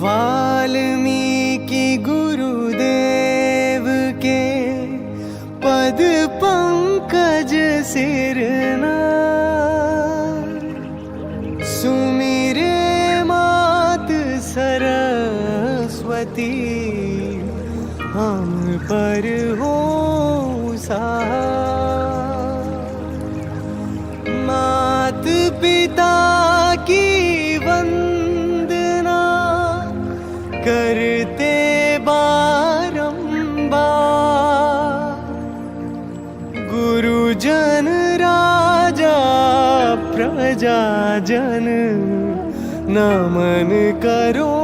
वाल्मीकि गुरुदेव के पद पंकज सिरना, सुमिरे मात सरस्वती, हम पर हो सहाय। मात पिता की वंदना करते बारंबार, गुरुजन राजा प्रजाजन, नमन करो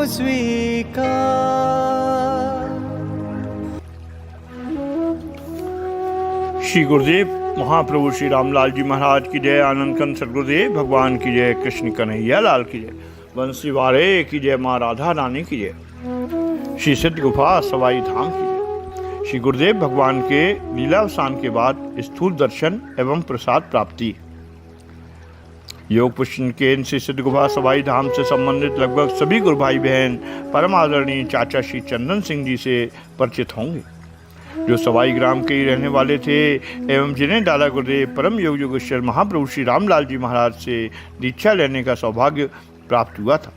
स्वीकार। श्री गुरुदेव महाप्रभु श्री रामलाल जी महाराज की जय, आनंद कंद सदगुरुदेव भगवान की जय, कृष्ण कन्हैया लाल की जय, बंसी वाले की जय, माँ राधा रानी की जय, श्री सिद्ध गुफा सवाई धाम की जय। श्री गुरुदेव भगवान के लीलावसान के बाद स्थूल दर्शन एवं प्रसाद प्राप्ति। योग पुष्ण के श्री सिद्ध गुफा सवाई धाम से संबंधित लगभग सभी गुरु भाई बहन परम आदरणीय चाचा श्री चंदन सिंह जी से परिचित होंगे, जो सवाई ग्राम के ही रहने वाले थे एवं जिन्हें दादा गुरुदेव परम योग योगेश्वर महाप्रभु श्री रामलाल जी महाराज से दीक्षा लेने का सौभाग्य प्राप्त हुआ था।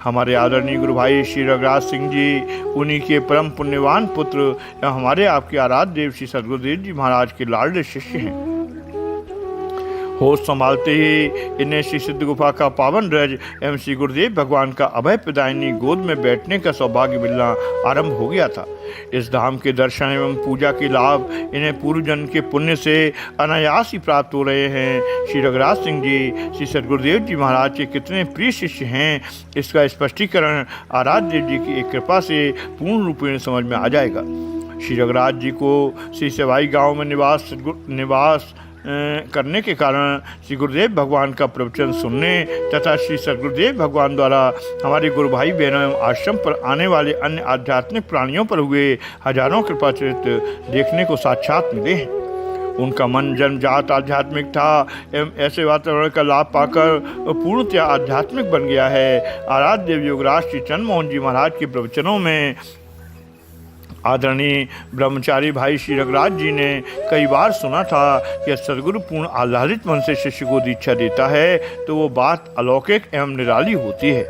हमारे आदरणीय गुरु भाई श्री रघुराज सिंह जी उन्हीं के परम पुण्यवान पुत्र एवं हमारे आपके आराध्य देव श्री सदगुरुदेव जी महाराज के लाडले शिष्य हैं। होश संभालते ही इन्हें श्री सिद्ध गुफा का पावन रज एवं श्री गुरुदेव भगवान का अभय प्रदायिनी गोद में बैठने का सौभाग्य मिलना आरंभ हो गया था। इस धाम के दर्शन एवं पूजा के लाभ इन्हें पूर्व जन्म के पुण्य से अनायास ही प्राप्त हो रहे हैं। श्री रघुराज सिंह जी श्री सदगुरुदेव जी महाराज के कितने प्रिय शिष्य हैं, इसका स्पष्टीकरण आराध्य देव जी की एक कृपा से पूर्ण रूप में समझ में आ जाएगा। श्री रघुराज जी को श्री सवाई गाँव में निवास करने के कारण श्री गुरुदेव भगवान का प्रवचन सुनने तथा श्री सदगुरुदेव भगवान द्वारा हमारे गुरु भाई बहनों एवं आश्रम पर आने वाले अन्य आध्यात्मिक प्राणियों पर हुए हजारों कृपा चरित्र देखने को साक्षात मिले हैं। उनका मन जन्मजात आध्यात्मिक था एवं ऐसे वातावरण का लाभ पाकर पूर्णतया आध्यात्मिक बन गया है। आराध्य देव योगराज श्री चंद्र मोहन जी महाराज के प्रवचनों में आदरणीय ब्रह्मचारी भाई श्री रघुराज जी ने कई बार सुना था कि सदगुरु पूर्ण आह्लादित मन से शिष्य को दीक्षा देता है तो वो बात अलौकिक एवं निराली होती है।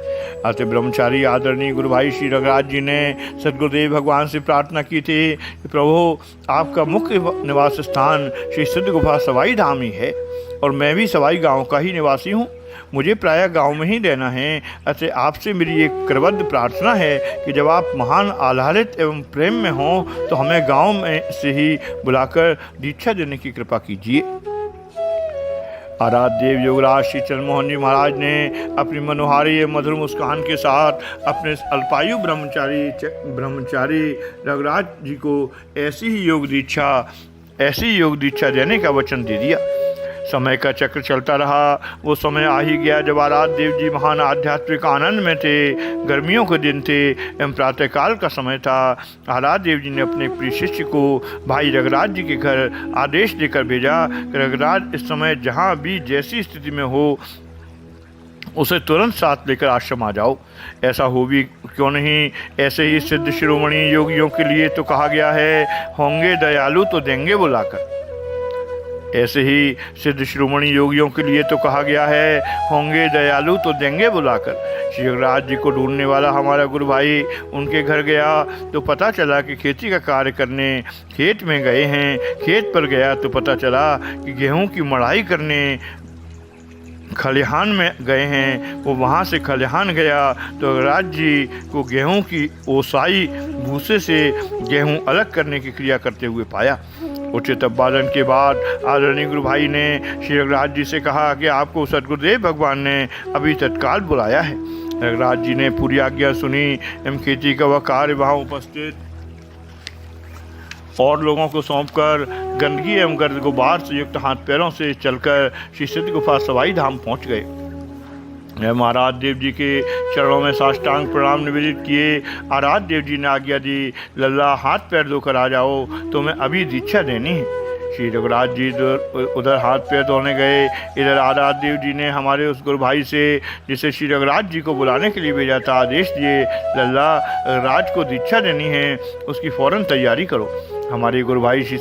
अतः ब्रह्मचारी आदरणीय गुरु भाई श्री रघुराज जी ने सदगुरुदेव भगवान से प्रार्थना की थी कि प्रभु आपका मुख्य निवास स्थान श्री सिद्ध गुफा सवाई धाम ही है और मैं भी सवाई गाँव का ही निवासी हूँ, मुझे प्रायः गांव में ही रहना है। अतः आपसे मेरी एक करबद्ध प्रार्थना है कि जब आप महान आह्लादित एवं प्रेम में हों तो हमें गांव में से ही बुलाकर दीक्षा देने की कृपा कीजिए। आराध्य देव योगराज श्री चंद्र मोहन जी महाराज ने अपनी मनोहारी मधुर मुस्कान के साथ अपने अल्पायु ब्रह्मचारी रघुराज जी को ऐसी योग दीक्षा देने का वचन दे दिया। समय का चक्र चलता रहा। वो समय आ ही गया जब आराध्य देव जी महान आध्यात्मिक आनंद में थे। गर्मियों के दिन थे एवं प्रातःकाल का समय था। आराध्य देव जी ने अपने प्रिय शिष्य को भाई रघुराज जी के घर आदेश देकर भेजा कि रघुराज इस समय जहाँ भी जैसी स्थिति में हो उसे तुरंत साथ लेकर आश्रम आ जाओ। ऐसा हो भी क्यों नहीं, ऐसे ही सिद्ध शिरोमणि योगियों के लिए तो कहा गया है, होंगे दयालु तो देंगे बुलाकर। ऐसे ही सिद्ध शिरोमणि योगियों के लिए तो कहा गया है, होंगे दयालु तो देंगे बुलाकर। श्री रघुराज जी को ढूंढने वाला हमारा गुरु भाई उनके घर गया तो पता चला कि खेती का कार्य करने खेत में गए हैं। खेत पर गया तो पता चला कि गेहूं की मड़ाई करने खलिहान में गए हैं। वो वहाँ से खलिहान गया तो रघुराज जी को गेहूं की ओसाई भूसे से गेहूं अलग करने की क्रिया करते हुए पाया। उचित अभ्यादन के बाद आदरणीय गुरु भाई ने श्री रघुराज जी से कहा कि आपको सदगुरुदेव भगवान ने अभी तत्काल बुलाया है। रघुराज जी ने पूरी आज्ञा सुनी एवं खेती का वह कार्य वहाँ उपस्थित और लोगों को सौंपकर गंदगी एवं गर्द गुबार से युक्त हाथ पैरों से चलकर श्री सिद्ध गुफा सवाई धाम पहुँच गए। महाराज देव जी के चरणों में साष्टांग प्रणाम निवेदित किए। आराध्य देव जी ने आज्ञा दी, लल्ला हाथ पैर धोकर आ जाओ, तुम्हें अभी दीक्षा देनी है। श्री रघुराज जी उधर हाथ पैर धोने गए। इधर आराध्य देव जी ने हमारे उस गुरु भाई से जिसे श्री रघुराज जी को बुलाने के लिए भेजा था आदेश दिए, लल्ला राज को दीक्षा देनी है, उसकी फौरन तैयारी करो। हमारे गुरु भाई श्री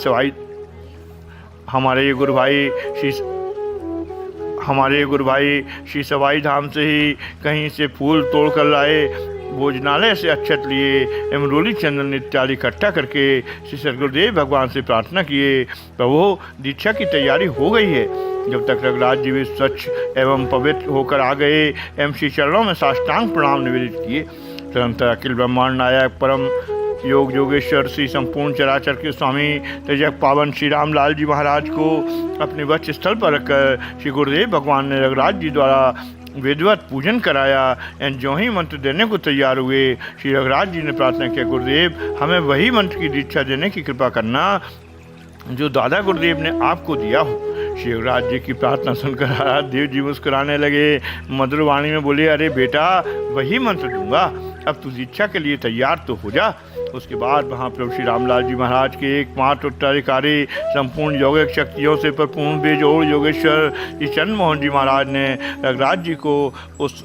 सवाई धाम से ही कहीं से फूल तोड़ कर लाए, भोजनालय से अक्षत लिए एवं रोली चंदन इत्यादि इकट्ठा करके श्री सद्गुरुदेव भगवान से प्रार्थना किए। प्रभु दीक्षा की तैयारी हो गई है। जब तक रघुराज जी भी स्वच्छ एवं पवित्र होकर आ गए एवं श्री चरणों में साष्टांग प्रणाम निवेदित किए। तुरंत अखिल ब्रह्मांड नायक परम योग योगेश्वर श्री संपूर्ण चराचर के स्वामी तेजक पावन श्री रामलाल जी महाराज को अपने वक्ष स्थल पर रखकर श्री गुरुदेव भगवान ने रघुराज जी द्वारा विधिवत पूजन कराया एवं जो ही मंत्र देने को तैयार हुए श्री रघुराज जी ने प्रार्थना किया, गुरुदेव हमें वही मंत्र की दीक्षा देने की कृपा करना जो दादा गुरुदेव ने आपको दिया हो। श्री रघुराज जी की प्रार्थना सुनकर आराध्य देव जी मुस्कुराने लगे, मधुर वाणी में बोले, अरे बेटा वही मंत्र दूंगा, अब तू दीक्षा के लिए तैयार तो हो जा। उसके बाद महाप्रभु श्री रामलाल जी महाराज के एकमात्र उत्तराधिकारी संपूर्ण यौगिक शक्तियों से परिपूर्ण बेजोड़ योगेश्वर श्री चंद्र मोहन जी महाराज ने रघुराज जी को उस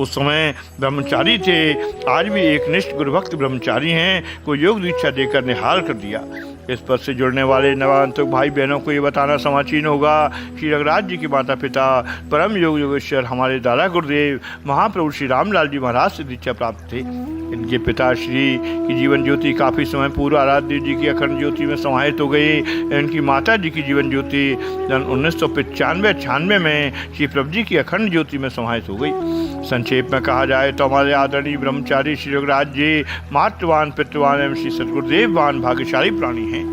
समय ब्रह्मचारी थे, आज भी एक निष्ठ गुरुभक्त ब्रह्मचारी हैं, को योग दीक्षा देकर निहाल कर दिया। इस पद से जुड़ने वाले नवागंतुक भाई बहनों को ये बताना समाचीन होगा, श्री रघुराज जी के माता पिता परम योग योगेश्वर हमारे दादा गुरुदेव महाप्रभु श्री रामलाल जी महाराज से दीक्षा प्राप्त थे। इनके पिता श्री की जीवन ज्योति काफ़ी समय पूर्व आराध्य जी की अखंड ज्योति में समाहित हो गई। इनकी माता जी की जीवन ज्योति सन 1995-96 में श्री प्रभु जी की अखंड ज्योति में समाहित हो गई। संक्षेप में कहा जाए तो हमारे आदरणीय ब्रह्मचारी श्री रघुराज जी मातृवान पितृवान एवं श्री सद्गुरुदेववान भाग्यशाली प्राणी हैं।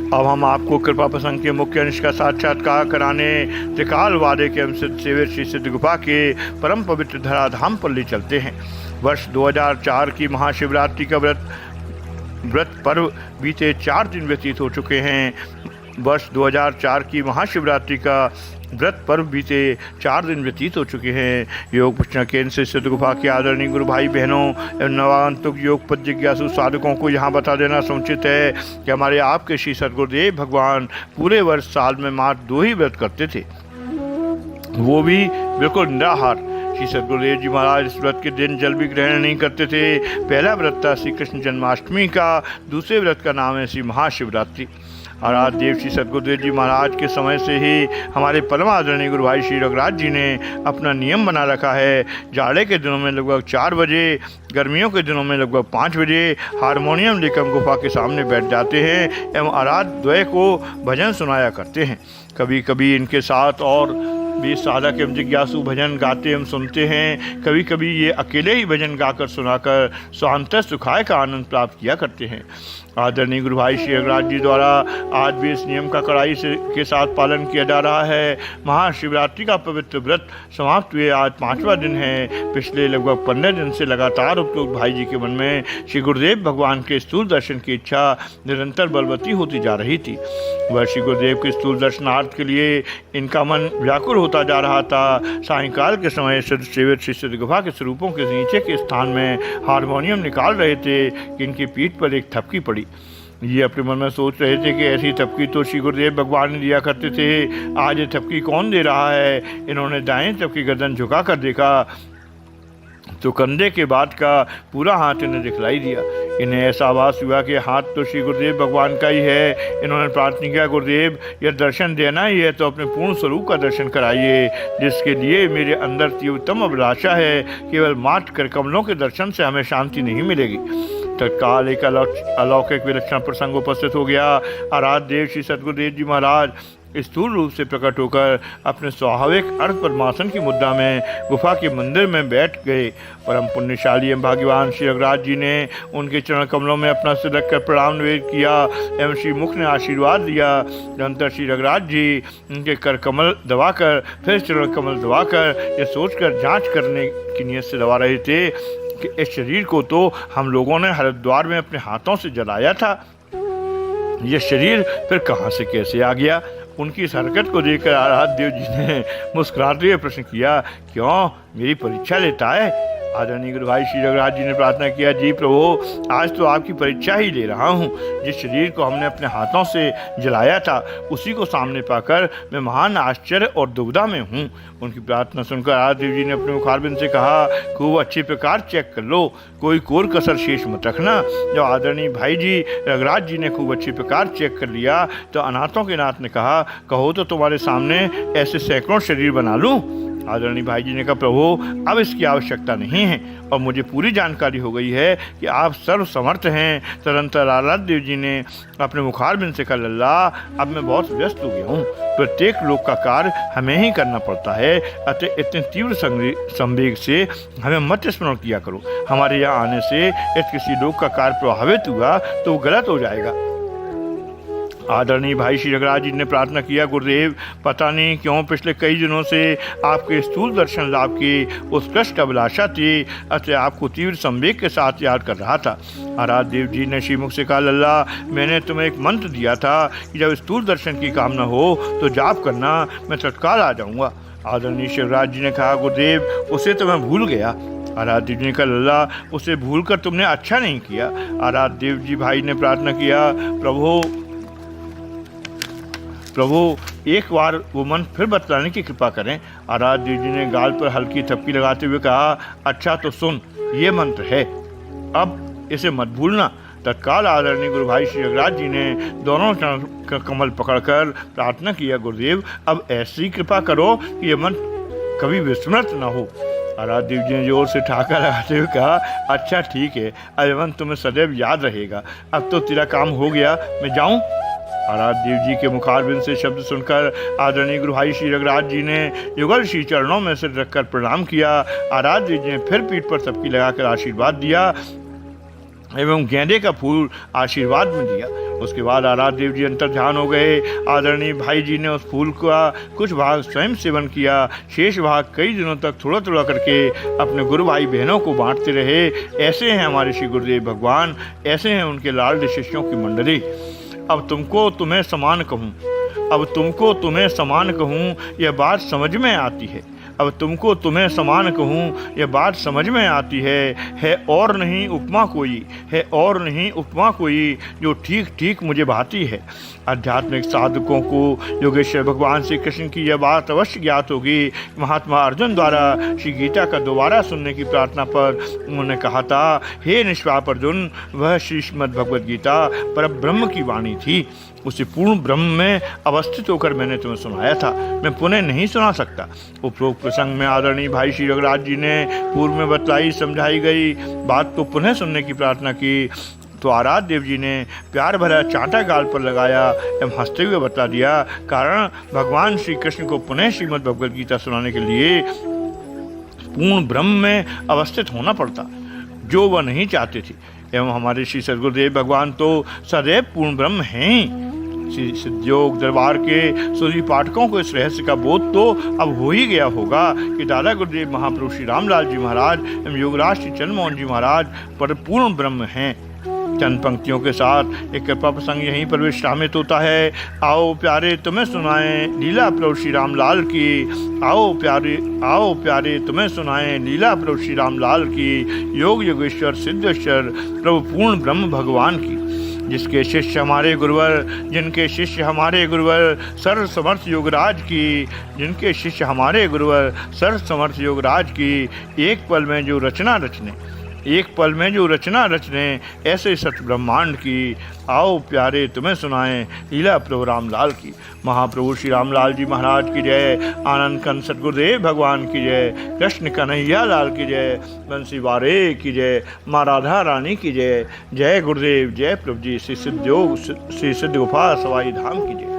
अब हम आपको कृपा प्रसंग के मुख्य अंश का साक्षात्कार कराने त्रिकाल वादे के सिद्ध सेवित श्री सिद्ध गुफा के परम पवित्र धराधाम पर ले चलते हैं। वर्ष 2004 की महाशिवरात्रि का व्रत पर्व बीते 4 दिन व्यतीत हो चुके हैं। वर्ष 2004 की महाशिवरात्रि का व्रत पर्व बीते 4 दिन व्यतीत हो चुके हैं। योग प्रश्न केंद्र से सिद्ध गुफा के आदरणीय गुरु भाई बहनों एवं नवागंतुक योग पद जिज्ञासु साधकों को यहाँ बता देना समुचित है कि हमारे आपके श्री सद्गुरुदेव भगवान पूरे वर्ष साल में मात्र 2 ही व्रत करते थे, वो भी बिल्कुल निराहार। श्री सद्गुरुदेव जी महाराज इस व्रत के दिन जल भी ग्रहण नहीं करते थे। पहला व्रत था श्री कृष्ण जन्माष्टमी का, दूसरे व्रत का नाम है श्री महाशिवरात्रि। आराध्य देव श्री सद्गुरुदेव जी महाराज के समय से ही हमारे परम आदरणीय गुरु भाई श्री रघुराज जी ने अपना नियम बना रखा है। जाड़े के दिनों में लगभग 4 बजे, गर्मियों के दिनों में लगभग 5 बजे हारमोनियम लेकर गुफा के सामने बैठ जाते हैं एवं आराध्य द्वय को भजन सुनाया करते हैं। कभी कभी इनके साथ और भी साधक एवं जिज्ञासु भजन गाते एवं सुनते हैं। कभी कभी ये अकेले ही भजन गाकर सुनाकर स्वांत सुखाय का आनंद प्राप्त किया करते हैं। आदरणीय गुरु भाई श्री रघुराज जी द्वारा आज भी इस नियम का कड़ाई के साथ पालन किया जा रहा है। महाशिवरात्रि का पवित्र व्रत समाप्त हुए आज 5वां दिन है। पिछले लगभग 15 दिन से लगातार उपयुक्त भाई जी के मन में श्री गुरुदेव भगवान के स्थूल दर्शन की इच्छा निरंतर बलवती होती जा रही थी। वह श्री गुरुदेव के स्थूल दर्शनार्थ के लिए इनका मन व्याकुल होता जा रहा था। सायंकाल के समय सिद्ध सेवित श्री सिद्ध गुफा के स्वरूपों के नीचे के स्थान में हारमोनियम निकाल रहे थे कि इनकी पीठ पर एक थपकी पड़ी। ये अपने मन में सोच रहे थे कि ऐसी थपकी तो श्री गुरुदेव भगवान ने दिया करते थे, आज ये थपकी कौन दे रहा है। इन्होंने दाएं तरफ की गर्दन झुका कर देखा तो कंधे के बाद का पूरा हाथ इन्हें दिखलाई दिया। इन्हें ऐसा आभास हुआ कि हाथ तो श्री गुरुदेव भगवान का ही है। इन्होंने प्रार्थना किया, गुरुदेव यह दर्शन देना ही है तो अपने पूर्ण स्वरूप का दर्शन कराइए, जिसके लिए मेरे अंदर तीव्रतम अभिलाषा है। केवल मात्र कर कमलों के दर्शन से हमें शांति नहीं मिलेगी। तत्काल एक अलौकिक विलक्षण प्रसंग उपस्थित हो गया। आराध्य देव श्री सद्गुरुदेव जी महाराज स्थूल रूप से प्रकट होकर अपने स्वाभाविक अर्थ पद्मासन की मुद्रा में गुफा के मंदिर में बैठ गए। परम पुण्यशाली एवं भाग्यवान श्री रघुराज जी ने उनके चरण कमलों में अपना सिर रखकर प्रणाम निवेदन किया एवं श्री मुख ने आशीर्वाद दिया। अनंतर श्री रघुराज जी उनके कर कमल दबाकर फिर चरण कमल दबाकर ये सोचकर जांच करने की नीयत से दबा रहे थे कि इस शरीर को तो हम लोगों ने हरिद्वार में अपने हाथों से जलाया था, यह शरीर फिर कहाँ से कैसे आ गया। उनकी इस हरकत को देखकर आराध्य देव जी ने मुस्कुराते हुए प्रश्न किया, क्यों मेरी परीक्षा लेता है? आदरणीय गुरु भाई श्री रघुराज जी ने प्रार्थना किया, जी प्रभु आज तो आपकी परीक्षा ही ले रहा हूँ। जिस शरीर को हमने अपने हाथों से जलाया था उसी को सामने पाकर मैं महान आश्चर्य और दुविधा में हूँ। उनकी प्रार्थना सुनकर आदिदेव जी ने अपने मुखारबिंद से कहा, खूब अच्छे प्रकार चेक कर लो, कोई कोर कसर शेष मत रखना। जब आदरणीय भाई जी रघुराज जी ने खूब अच्छे प्रकार चेक कर लिया तो अनाथों के नाथ ने कहा, कहो तो तुम्हारे सामने ऐसे सैकड़ों शरीर बना लूं। आदरणीय भाई जी ने कहा, प्रभु अब इसकी आवश्यकता नहीं है और मुझे पूरी जानकारी हो गई है कि आप सर्व समर्थ हैं। तदंतर आराध्य देव जी ने अपने मुखारबिंद से कहा, लल्ला अब मैं बहुत व्यस्त हो गया हूँ, प्रत्येक लोक का कार्य हमें ही करना पड़ता है, अतः इतने तीव्र संवेग से हमें मत स्मरण किया करो। हमारे यहाँ आने से यदि किसी लोक का कार्य प्रभावित हुआ तो वो गलत हो जाएगा। आदरणीय भाई श्री रघुराज जी ने प्रार्थना किया, गुरुदेव पता नहीं क्यों पिछले कई दिनों से आपके स्थूल दर्शन लाभ की उत्कृष्ट अभिलाषा थी, अतः आपको तीव्र संवेग के साथ याद कर रहा था। आराध्य देव जी ने श्रीमुख से कहा, लल्ला मैंने तुम्हें एक मंत्र दिया था कि जब स्थूल दर्शन की कामना हो तो जाप करना, मैं तत्काल आ जाऊँगा। आदरणीय शिवराज जी ने कहा, गुरुदेव उसे तो मैं भूल गया। आराध्य देव जी ने कहा, लल्ला उसे भूल कर तुमने अच्छा नहीं किया। आराध्य देव जी भाई ने प्रार्थना किया, प्रभु एक बार वो मन फिर बतलाने की कृपा करें। आराध्य देव जी ने गाल पर हल्की थपकी लगाते हुए कहा, अच्छा तो सुन, ये मंत्र है, अब इसे मत भूलना। तत्काल आदरणीय गुरु भाई श्री रघुराज जी ने दोनों चरण कमल पकड़कर प्रार्थना किया, गुरुदेव अब ऐसी कृपा करो कि ये मंत्र कभी विस्मृत न हो। आराध्य देव जी ने जोर से ठाका लगाते हुए कहा, अच्छा ठीक है, अब मंत्र तुम्हें सदैव याद रहेगा। अब तो तेरा काम हो गया, मैं जाऊँ। आराध्य देव जी के मुखारबिंद से शब्द सुनकर आदरणीय गुरु भाई श्री रघुराज जी ने युगल श्री चरणों में सिर रखकर प्रणाम किया। आराध्य देव जी ने फिर पीठ पर थपकी लगाकर आशीर्वाद दिया एवं गेंदे का फूल आशीर्वाद में दिया। उसके बाद आराध्य देव जी अंतर ध्यान हो गए। आदरणीय भाई जी ने उस फूल का कुछ भाग स्वयं सेवन किया, शेष भाग कई दिनों तक थोड़ा थोड़ा करके अपने गुरु भाई बहनों को बांटते रहे। ऐसे हैं हमारे श्री गुरुदेव भगवान, ऐसे हैं उनके लाडले शिष्यों की मंडली। अब तुमको तुम्हें समान कहूँ यह बात समझ में आती है। अब तुमको तुम्हें समान कहूँ यह बात समझ में आती है और नहीं उपमा कोई जो ठीक ठीक मुझे भाती है। आध्यात्मिक साधकों को योगेश्वर भगवान श्री कृष्ण की यह बात अवश्य ज्ञात होगी। महात्मा अर्जुन द्वारा श्री गीता का दोबारा सुनने की प्रार्थना पर उन्होंने कहा था, हे निष्पाप अर्जुन, वह श्री श्रीमद् भगवद गीता पर ब्रह्म की वाणी थी, उसे पूर्ण ब्रह्म में अवस्थित होकर मैंने तुम्हें सुनाया था, मैं पुनः नहीं सुना सकता। उपरोक्त प्रसंग में आदरणीय भाई श्री रघुराज जी ने पूर्व में बतलाई समझाई गई बात को पुनः सुनने की प्रार्थना की तो आराध्य देव जी ने प्यार भरा चांटा गाल पर लगाया एवं हंसते हुए बता दिया, कारण भगवान श्री कृष्ण को पुनः श्रीमद् भगवद गीता सुनाने के लिए पूर्ण ब्रह्म में अवस्थित होना पड़ता, जो वह नहीं चाहते थे। एवं हमारे श्री सद्गुरुदेव भगवान तो सदैव पूर्ण ब्रह्म हैं। श्री सिद्धयोग दरबार के सभी पाठकों को इस रहस्य का बोध तो अब हो ही गया होगा कि दादा गुरुदेव महाप्रभु श्री रामलाल जी महाराज एवं योगराज श्री चंद्रमोहन जी महाराज पर पूर्ण ब्रह्म हैं। चंद पंक्तियों के साथ एक कृपा प्रसंग यहीं पर विश्रामित होता है। आओ प्यारे तुम्हें सुनाएं लीला प्रभु श्री रामलाल की, आओ प्यारे तुम्हें सुनाएं लीला प्रभु श्री रामलाल की, योग योगेश्वर सिद्धेश्वर प्रभु पूर्ण ब्रह्म भगवान की। जिसके शिष्य हमारे गुरुवर, जिनके शिष्य हमारे गुरुवर सर्व समर्थ योगराज की, जिनके शिष्य हमारे गुरुवर सर्व समर्थ योगराज की, एक पल में जो रचना रचने ऐसे सत ब्रह्मांड की। आओ प्यारे तुम्हें सुनाएं लीला प्रभु रामलाल की। महाप्रभु श्री रामलाल जी महाराज की जय, आनंद कंद सद्गुरुदेव भगवान की जय, कृष्ण कन्हैया लाल की जय, बंसी वारे की जय, माँ राधा रानी की जय। जय गुरुदेव, जय प्रभु जी। श्री सिद्ध गुफा सवाई धाम की जय।